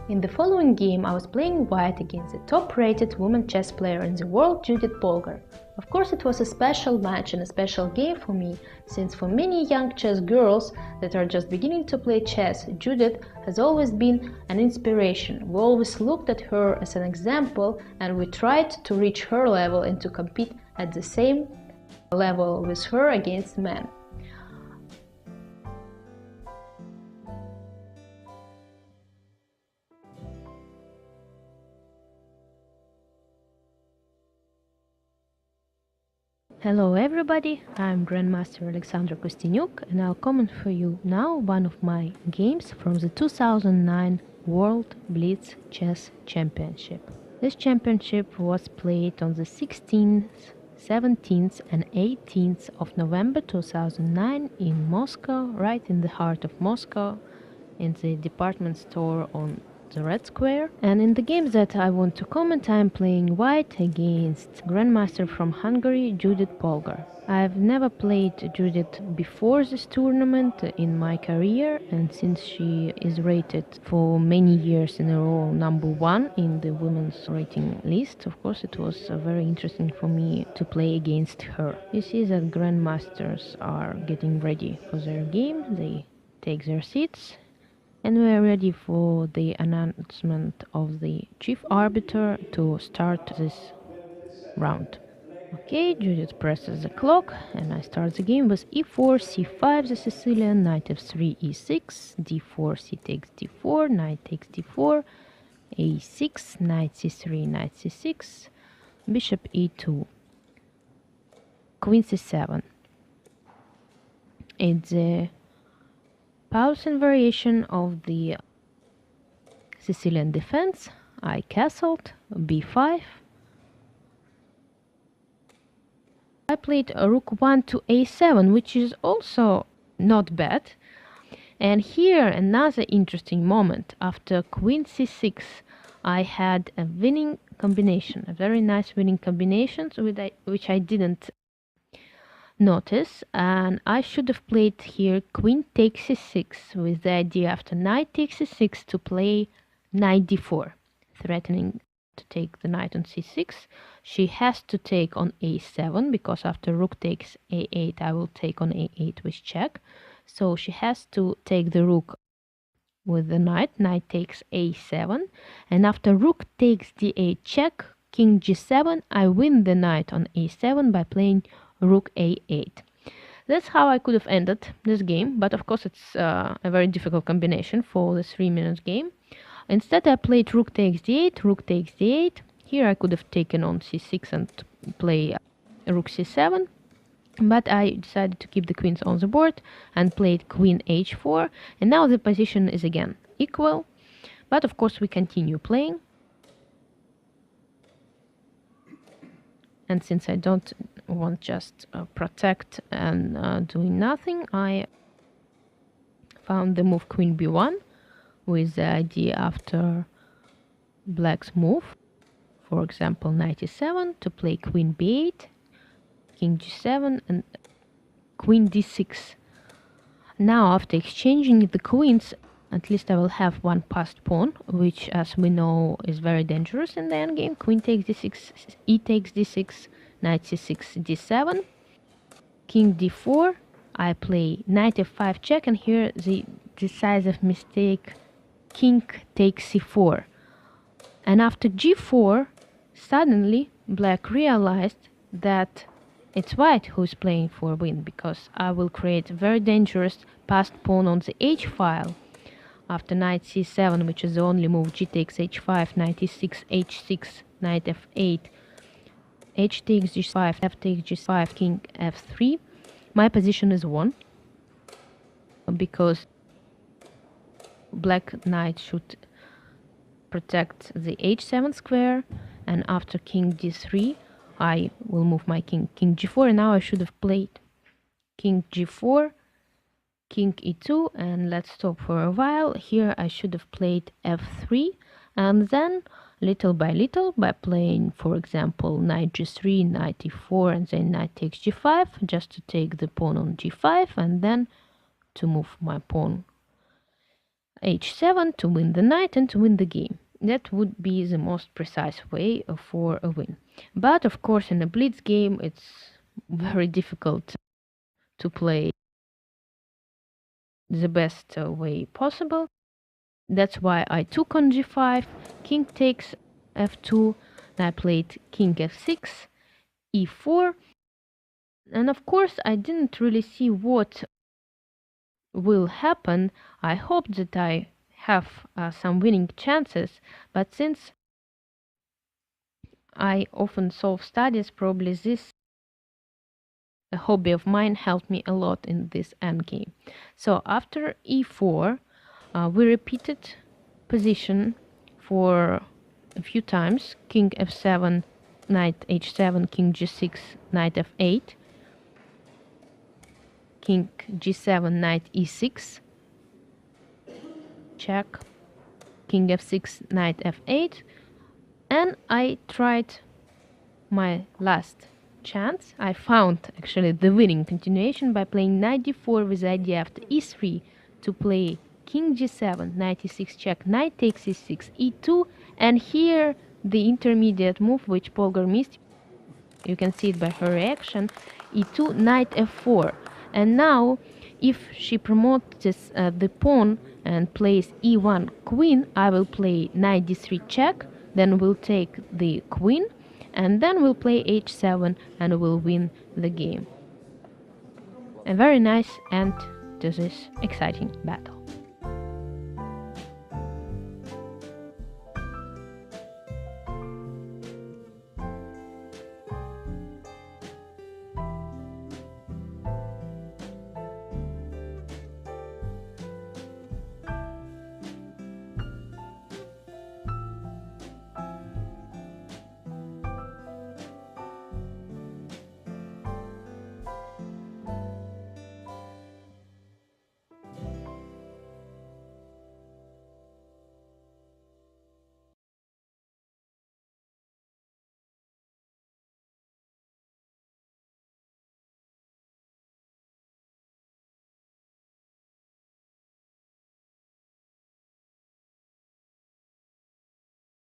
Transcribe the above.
In the following game, I was playing white against the top-rated woman chess player in the world, Judit Polgar. Of course, it was a special match and a special game for me, since for many young chess girls that are just beginning to play chess, Judit has always been an inspiration. We always looked at her as an example, and we tried to reach her level and to compete at the same level with her against men. Hello everybody, I'm Grandmaster Alexandra Kostyniuk and I'll comment for you now one of my games from the 2009 World Blitz Chess Championship. This championship was played on the 16th, 17th and 18th of November 2009 in Moscow, right in the heart of Moscow, in the department store on the Red Square. And in the games that I want to comment, I'm playing white against Grandmaster from Hungary, Judit Polgar. I've never played Judit before this tournament in my career, and since she is rated for many years in a row #1 in the women's rating list, of course it was very interesting for me to play against her. You see that Grandmasters are getting ready for their game, they take their seats. And we are ready for the announcement of the chief arbiter to start this round. Okay, Judith presses the clock and I start the game with e4, c5 the Sicilian, knight f3, e6, d4, c takes d4, knight takes d4, a6, knight c3, knight c6, bishop e2, queen c7. It's a Paulsen variation of the Sicilian defense. I castled, b5. I played rook 1 to a7, which is also not bad. And here another interesting moment. After queen c6, I had a winning combination, a very nice winning combination, which I didn't notice, and I should have played here queen takes c6 with the idea after knight takes c6 to play knight d4, threatening to take the knight on c6. She has to take on a7 because after rook takes a8 I will take on a8 with check, so she has to take the rook with the knight takes a7, and after rook takes d8 check, king g7, I win the knight on a7 by playing rook a8. That's how I could have ended this game, but of course it's a very difficult combination for the 3-minute game. Instead I played rook takes d8, rook takes d8. Here I could have taken on c6 and play rook c7, but I decided to keep the queens on the board and played queen h4, and now the position is again equal, but of course we continue playing. And since I don't want just protect and doing nothing, I found the move queen b1 with the idea after black's move, for example knight e7, to play queen b8, king g7 and queen d6. Now after exchanging the queens, at least I will have one passed pawn, which as we know is very dangerous in the endgame. Queen takes d6, e takes d6, knight c6, d7, king d4. I play knight f5 check, and here the decisive mistake, king takes c4. And after g4, suddenly black realized that it's white who's playing for a win, because I will create a very dangerous passed pawn on the h file. After knight c7, which is the only move, g takes h5, knight e6, h6, knight f8, h takes g5, f takes g5, king f3. My position is won, because black knight should protect the h7 square, and after king d3 I will move my king g4, and now I should have played king g4, king e2, and let's stop for a while. Here I should have played f3, and then little by little, by playing for example knight g3, knight e4, and then knight takes g5, just to take the pawn on g5 and then to move my pawn h7 to win the knight and to win the game. That would be the most precise way for a win. But of course, in a blitz game, it's very difficult to play the best way possible. That's why I took on g5, king takes f2, and I played king f6, e4, and of course I didn't really see what will happen. I hoped that I have some winning chances, but since I often solve studies, probably this a hobby of mine helped me a lot in this endgame. So after e4, we repeated position for a few times. King f7, knight h7, king g6, knight f8, king g7, knight e6, check, king f6, knight f8, and I tried my last chance. I found actually the winning continuation by playing knight d4 with the idea after e3 to play king g7, knight e6 check, knight takes e6, e2, and here the intermediate move which Polgar missed. You can see it by her reaction, e2, knight f4. And now, if she promotes the pawn and plays e1 queen, I will play knight d3 check, then we'll take the queen, and then we'll play h7 and we'll win the game. A very nice end to this exciting battle.